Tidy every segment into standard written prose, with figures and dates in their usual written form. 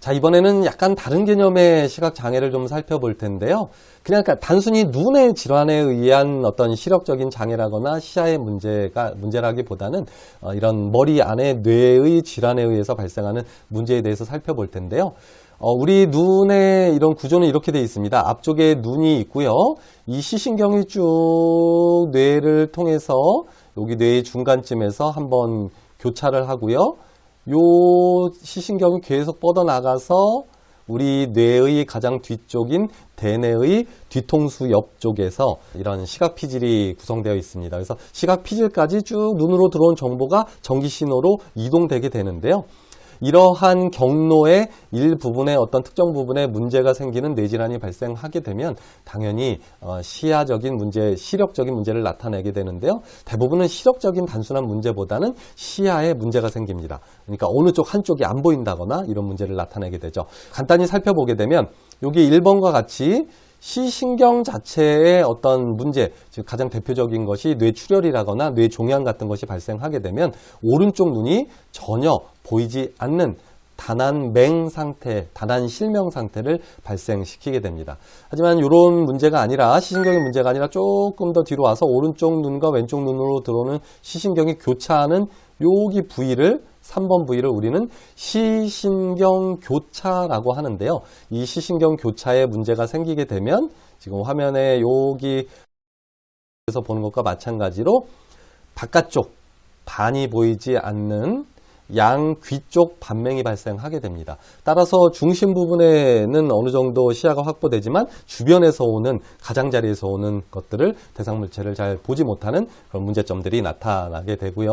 자, 이번에는 약간 다른 개념의 시각장애를 좀 살펴볼 텐데요. 그냥 단순히 눈의 질환에 의한 어떤 시력적인 장애라거나 시야의 문제라기보다는 이런 머리 안에 뇌의 질환에 의해서 발생하는 문제에 대해서 살펴볼 텐데요. 우리 눈의 이런 구조는 이렇게 되어 있습니다. 앞쪽에 눈이 있고요. 이 시신경이 쭉 뇌를 통해서 여기 뇌의 중간쯤에서 한번 교차를 하고요. 요 시신경이 계속 뻗어나가서 우리 뇌의 가장 뒤쪽인 대뇌의 뒤통수 옆쪽에서 이런 시각피질이 구성되어 있습니다. 그래서 시각피질까지 쭉 눈으로 들어온 정보가 전기신호로 이동되게 되는데요. 이러한 경로의 일부분에 어떤 특정 부분에 문제가 생기는 뇌질환이 발생하게 되면 당연히 시야적인 문제, 시력적인 문제를 나타내게 되는데요. 대부분은 시력적인 단순한 문제보다는 시야에 문제가 생깁니다. 그러니까 어느 쪽 한쪽이 안 보인다거나 이런 문제를 나타내게 되죠. 간단히 살펴보게 되면 여기 1번과 같이 시신경 자체의 어떤 문제, 즉 가장 대표적인 것이 뇌출혈이라거나 뇌종양 같은 것이 발생하게 되면 오른쪽 눈이 전혀 보이지 않는 단한 상태, 단한 실명 상태를 발생시키게 됩니다. 하지만 이런 문제가 아니라 시신경의 문제가 아니라 조금 더 뒤로 와서 오른쪽 눈과 왼쪽 눈으로 들어오는 시신경이 교차하는 여기 부위를 3번 부위를 우리는 시신경 교차라고 하는데요. 이 시신경 교차에 문제가 생기게 되면 지금 화면에 여기에서 보는 것과 마찬가지로 바깥쪽 반이 보이지 않는 양귀 쪽 반맹이 발생하게 됩니다. 따라서 중심 부분에는 어느 정도 시야가 확보되지만 주변에서 오는 가장자리에서 오는 것들을 대상물체를 잘 보지 못하는 그런 문제점들이 나타나게 되고요.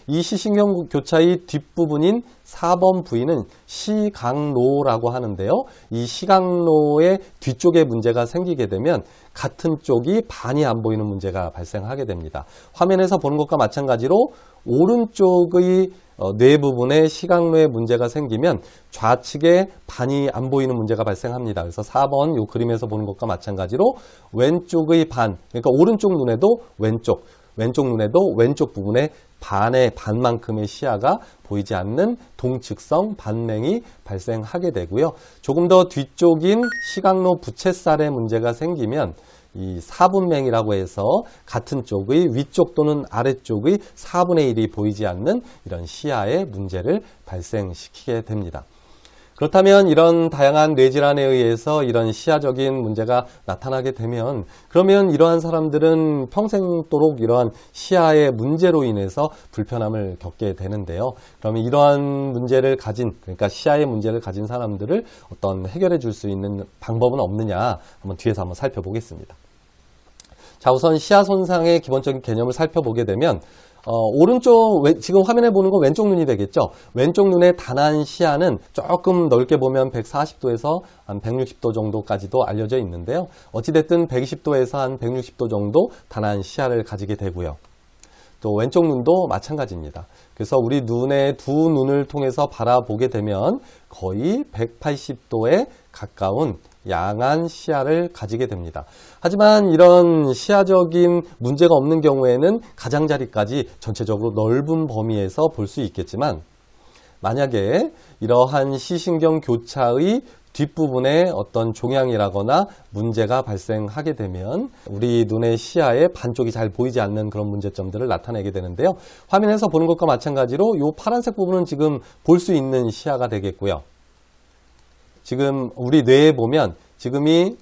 이 시신경 교차의 뒷부분인 4번 부위는 시각로라고 하는데요. 이 시각로의 뒤쪽에 문제가 생기게 되면 같은 쪽이 반이 안 보이는 문제가 발생하게 됩니다. 화면에서 보는 것과 마찬가지로 오른쪽의 뇌 부분에 시각로에 문제가 생기면 좌측에 반이 안 보이는 문제가 발생합니다. 그래서 4번 이 그림에서 보는 것과 마찬가지로 왼쪽의 반, 그러니까 오른쪽 눈에도 왼쪽 눈에도 왼쪽 부분에 반만큼의 시야가 보이지 않는 동측성 반맹이 발생하게 되고요. 조금 더 뒤쪽인 시각로 부채살에 문제가 생기면 이 4분맹이라고 해서 같은 쪽의 위쪽 또는 아래쪽의 4분의 1이 보이지 않는 이런 시야의 문제를 발생시키게 됩니다. 그렇다면 이런 다양한 뇌질환에 의해서 이런 시야적인 문제가 나타나게 되면 그러면 이러한 사람들은 평생도록 이러한 시야의 문제로 인해서 불편함을 겪게 되는데요. 그러면 이러한 문제를 그러니까 시야의 문제를 가진 사람들을 어떤 해결해 줄 수 있는 방법은 없느냐 한번 뒤에서 한번 살펴보겠습니다. 자, 우선 시야 손상의 기본적인 개념을 살펴보게 되면 지금 화면에 보는 건 왼쪽 눈이 되겠죠. 왼쪽 눈의 단한 시야는 조금 넓게 보면 140도에서 한 160도 정도까지도 알려져 있는데요. 어찌됐든 120도에서 한 160도 정도 단한 시야를 가지게 되고요. 또 왼쪽 눈도 마찬가지입니다. 그래서 우리 눈의 두 눈을 통해서 바라보게 되면 거의 180도에 가까운 양한 시야를 가지게 됩니다. 하지만 이런 시야적인 문제가 없는 경우에는 가장자리까지 전체적으로 넓은 범위에서 볼 수 있겠지만 만약에 이러한 시신경 교차의 뒷부분에 어떤 종양이라거나 문제가 발생하게 되면 우리 눈의 시야의 반쪽이 잘 보이지 않는 그런 문제점들을 나타내게 되는데요. 화면에서 보는 것과 마찬가지로 이 파란색 부분은 지금 볼 수 있는 시야가 되겠고요. 지금 우리 뇌에 보면 지금이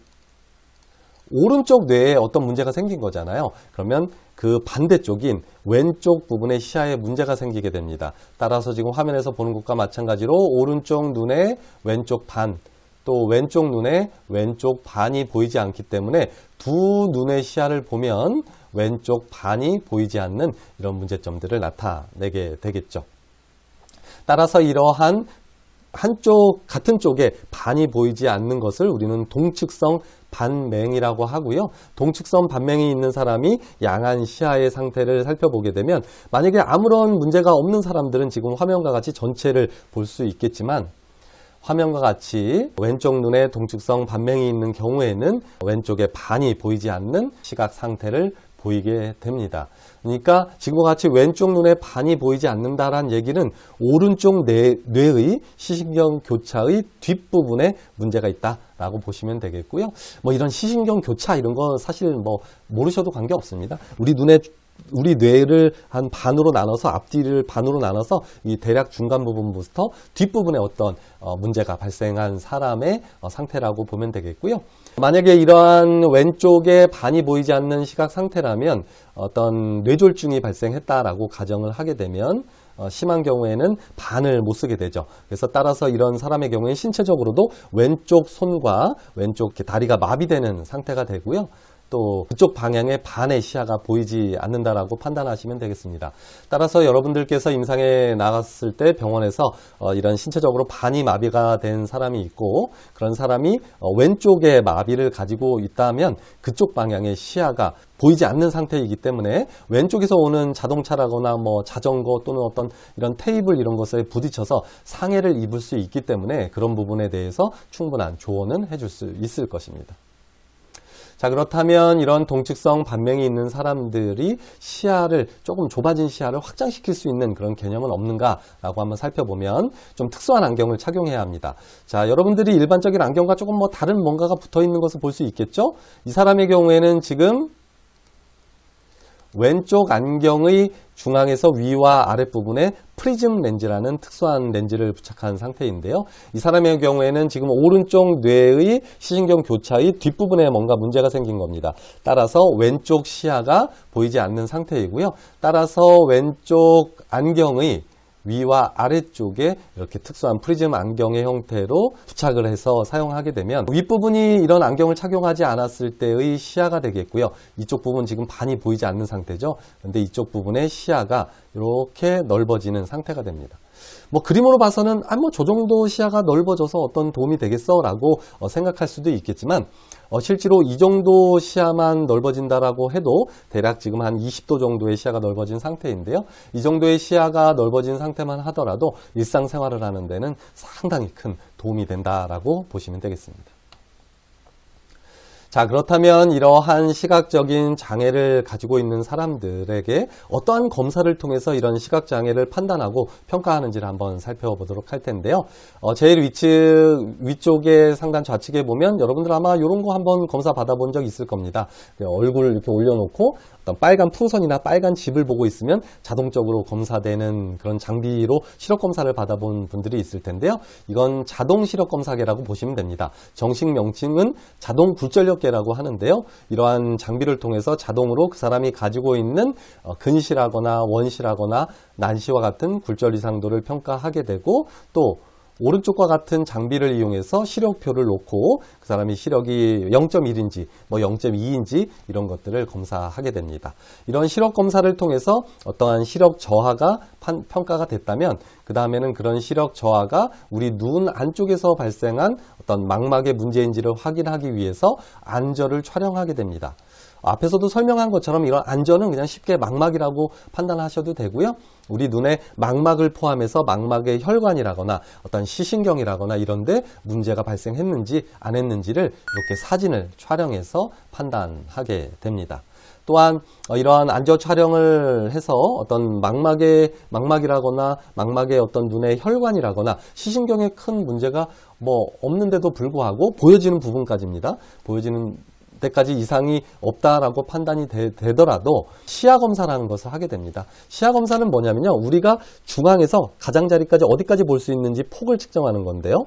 오른쪽 뇌에 어떤 문제가 생긴 거잖아요. 그러면 그 반대쪽인 왼쪽 부분의 시야에 문제가 생기게 됩니다. 따라서 지금 화면에서 보는 것과 마찬가지로 오른쪽 눈의 왼쪽 반, 또 왼쪽 눈의 왼쪽 반이 보이지 않기 때문에 두 눈의 시야를 보면 왼쪽 반이 보이지 않는 이런 문제점들을 나타내게 되겠죠. 따라서 이러한 같은 쪽에 반이 보이지 않는 것을 우리는 동측성 반맹이라고 하고요. 동측성 반맹이 있는 사람이 양한 시야의 상태를 살펴보게 되면 만약에 아무런 문제가 없는 사람들은 지금 화면과 같이 전체를 볼 수 있겠지만 화면과 같이 왼쪽 눈에 동측성 반맹이 있는 경우에는 왼쪽에 반이 보이지 않는 시각 상태를 보이게 됩니다. 그러니까 지금과 같이 왼쪽 눈에 반이 보이지 않는다라는 얘기는 오른쪽 뇌의 시신경 교차의 뒷부분에 문제가 있다라고 보시면 되겠고요. 뭐 이런 시신경 교차 이런 거 사실 뭐 모르셔도 관계 없습니다. 우리 뇌를 한 반으로 나눠서 앞뒤를 반으로 나눠서 이 대략 중간 부분부터 뒷부분에 어떤 문제가 발생한 사람의 상태라고 보면 되겠고요. 만약에 이러한 왼쪽에 반이 보이지 않는 시각 상태라면 어떤 뇌졸중이 발생했다라고 가정을 하게 되면 심한 경우에는 반을 못 쓰게 되죠. 그래서 따라서 이런 사람의 경우에 신체적으로도 왼쪽 손과 왼쪽 다리가 마비되는 상태가 되고요. 또 그쪽 방향의 반의 시야가 보이지 않는다라고 판단하시면 되겠습니다. 따라서 여러분들께서 임상에 나갔을 때 병원에서 이런 신체적으로 반이 마비가 된 사람이 있고 그런 사람이 왼쪽에 마비를 가지고 있다면 그쪽 방향의 시야가 보이지 않는 상태이기 때문에 왼쪽에서 오는 자동차라거나 뭐 자전거 또는 어떤 이런 테이블 이런 것에 부딪혀서 상해를 입을 수 있기 때문에 그런 부분에 대해서 충분한 조언은 해줄 수 있을 것입니다. 자, 그렇다면 이런 동측성 반명이 있는 사람들이 시야를 조금 좁아진 시야를 확장시킬 수 있는 그런 개념은 없는가라고 한번 살펴보면 좀 특수한 안경을 착용해야 합니다. 자, 여러분들이 일반적인 안경과 조금 뭐 다른 뭔가가 붙어 있는 것을 볼 수 있겠죠? 이 사람의 경우에는 지금 왼쪽 안경의 중앙에서 위와 아랫부분에 프리즘 렌즈라는 특수한 렌즈를 부착한 상태인데요. 이 사람의 경우에는 지금 오른쪽 뇌의 시신경 교차의 뒷부분에 뭔가 문제가 생긴 겁니다. 따라서 왼쪽 시야가 보이지 않는 상태이고요. 따라서 왼쪽 안경의 위와 아래쪽에 이렇게 특수한 프리즘 안경의 형태로 부착을 해서 사용하게 되면 윗부분이 이런 안경을 착용하지 않았을 때의 시야가 되겠고요. 이쪽 부분 지금 반이 보이지 않는 상태죠. 그런데 이쪽 부분의 시야가 이렇게 넓어지는 상태가 됩니다. 뭐 그림으로 봐서는 뭐 저 정도 시야가 넓어져서 어떤 도움이 되겠어 라고 생각할 수도 있겠지만 실제로 이 정도 시야만 넓어진다라고 해도 대략 지금 한 20도 정도의 시야가 넓어진 상태인데요. 이 정도의 시야가 넓어진 상태만 하더라도 일상생활을 하는 데는 상당히 큰 도움이 된다라고 보시면 되겠습니다. 자, 그렇다면 이러한 시각적인 장애를 가지고 있는 사람들에게 어떠한 검사를 통해서 이런 시각장애를 판단하고 평가하는지를 한번 살펴보도록 할 텐데요. 제일 위쪽에 상단 좌측에 보면 여러분들 아마 이런 거 한번 검사 받아본 적 있을 겁니다. 얼굴을 이렇게 올려놓고 어떤 빨간 풍선이나 빨간 집을 보고 있으면 자동적으로 검사되는 그런 장비로 시력검사를 받아본 분들이 있을 텐데요. 이건 자동 시력검사계라고 보시면 됩니다. 정식 명칭은 자동 굴절력계라고 하는데요. 이러한 장비를 통해서 자동으로 그 사람이 가지고 있는 근시라거나 원시라거나 난시와 같은 굴절 이상도를 평가하게 되고 또 오른쪽과 같은 장비를 이용해서 시력표를 놓고 그 사람이 시력이 0.1인지 뭐 0.2인지 이런 것들을 검사하게 됩니다. 이런 시력 검사를 통해서 어떠한 시력 저하가 평가가 됐다면 그 다음에는 그런 시력 저하가 우리 눈 안쪽에서 발생한 어떤 망막의 문제인지를 확인하기 위해서 안저를 촬영하게 됩니다. 앞에서도 설명한 것처럼 이런 안저는 그냥 쉽게 망막이라고 판단하셔도 되고요. 우리 눈에 망막을 포함해서 망막의 혈관이라거나 어떤 시신경이라거나 이런 데 문제가 발생했는지 안 했는지를 이렇게 사진을 촬영해서 판단하게 됩니다. 또한 이러한 안저 촬영을 해서 어떤 망막이라거나 망막의 어떤 눈의 혈관이라거나 시신경에 큰 문제가 뭐 없는데도 불구하고 보여지는 부분까지입니다. 보여지는 때까지 이상이 없다라고 판단이 되더라도 시야 검사라는 것을 하게 됩니다. 시야 검사는 뭐냐면요. 우리가 중앙에서 가장자리까지 어디까지 볼 수 있는지 폭을 측정하는 건데요.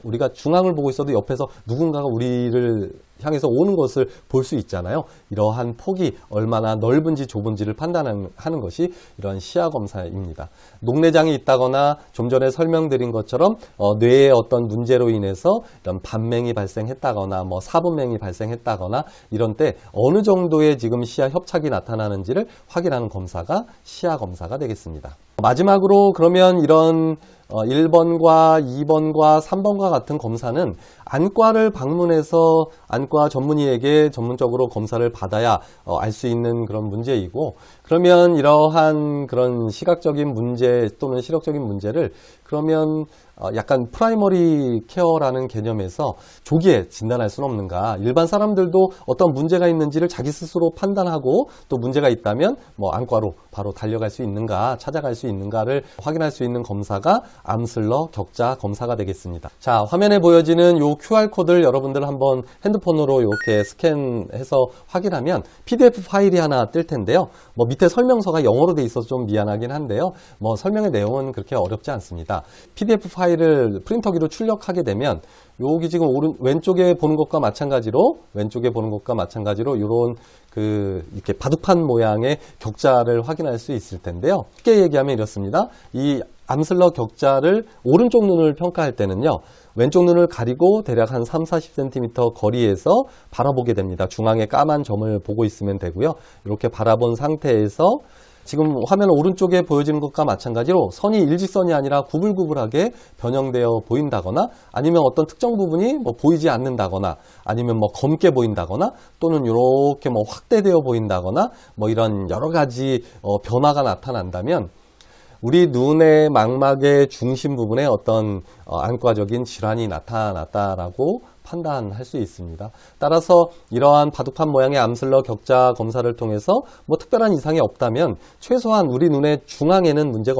우리가 중앙을 보고 있어도 옆에서 누군가가 우리를 향해서 오는 것을 볼 수 있잖아요. 이러한 폭이 얼마나 넓은지 좁은지를 판단하는 것이 이러한 시야 검사입니다. 녹내장이 있다거나 좀 전에 설명드린 것처럼 뇌에 어떤 문제로 인해서 이런 반맹이 발생했다거나 뭐 사분맹이 발생했다거나 이런 때 어느 정도의 지금 시야 협착이 나타나는지를 확인하는 검사가 시야 검사가 되겠습니다. 마지막으로 그러면 이런 1번과 2번과 3번과 같은 검사는 안과를 방문해서 안과 전문의에게 전문적으로 검사를 받아야 알 수 있는 그런 문제이고, 그러면 이러한 그런 시각적인 문제 또는 시력적인 문제를 그러면 약간 프라이머리 케어라는 개념에서 조기에 진단할 수는 없는가? 일반 사람들도 어떤 문제가 있는지를 자기 스스로 판단하고 또 문제가 있다면 뭐 안과로 바로 달려갈 수 있는가, 찾아갈 수 있는가를 확인할 수 있는 검사가 암슬러 격자 검사가 되겠습니다. 자, 화면에 보여지는 요 QR코드를 여러분들 한번 핸드폰으로 이렇게 스캔해서 확인하면 PDF 파일이 하나 뜰 텐데요. 뭐 밑에 설명서가 영어로 돼 있어서 좀 미안하긴 한데요. 뭐 설명의 내용은 그렇게 어렵지 않습니다. PDF 파일을 프린터기로 출력하게 되면 여기 지금 왼쪽에 보는 것과 마찬가지로 이런 이렇게 바둑판 모양의 격자를 확인할 수 있을 텐데요. 쉽게 얘기하면 이렇습니다. 이 암슬러 격자를 오른쪽 눈을 평가할 때는요. 왼쪽 눈을 가리고 대략 한 30-40cm 거리에서 바라보게 됩니다. 중앙에 까만 점을 보고 있으면 되고요. 이렇게 바라본 상태에서 지금 화면 오른쪽에 보여지는 것과 마찬가지로 선이 일직선이 아니라 구불구불하게 변형되어 보인다거나 아니면 어떤 특정 부분이 뭐 보이지 않는다거나 아니면 뭐 검게 보인다거나 또는 이렇게 뭐 확대되어 보인다거나 뭐 이런 여러 가지 변화가 나타난다면 우리 눈의 망막의 중심 부분에 어떤 안과적인 질환이 나타났다라고 판단할 수 있습니다. 따라서 이러한 바둑판 모양의 암슬러 격자 검사를 통해서 뭐 특별한 이상이 없다면 최소한 우리 눈의 중앙에는 문제가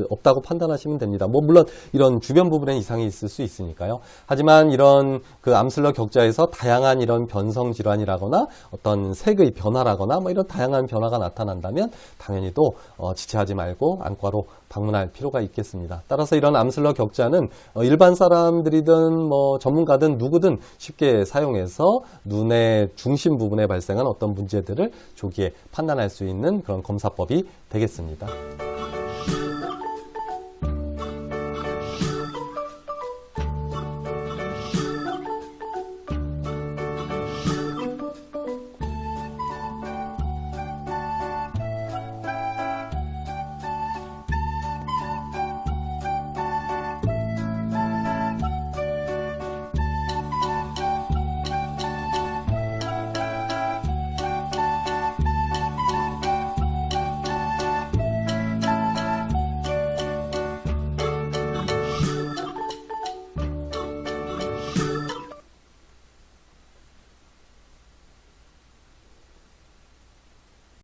없다고 판단하시면 됩니다. 뭐 물론 이런 주변 부분에 이상이 있을 수 있으니까요. 하지만 이런 그 암슬러 격자에서 다양한 이런 변성 질환이라거나 어떤 색의 변화라거나 뭐 이런 다양한 변화가 나타난다면 당연히 또 지체하지 말고 안과로 방문할 필요가 있겠습니다. 따라서 이런 암슬러 격자는 일반 사람들이든 뭐 전문가든 누구든 쉽게 사용해서 눈의 중심 부분에 발생한 어떤 문제들을 조기에 판단할 수 있는 그런 검사법이 되겠습니다.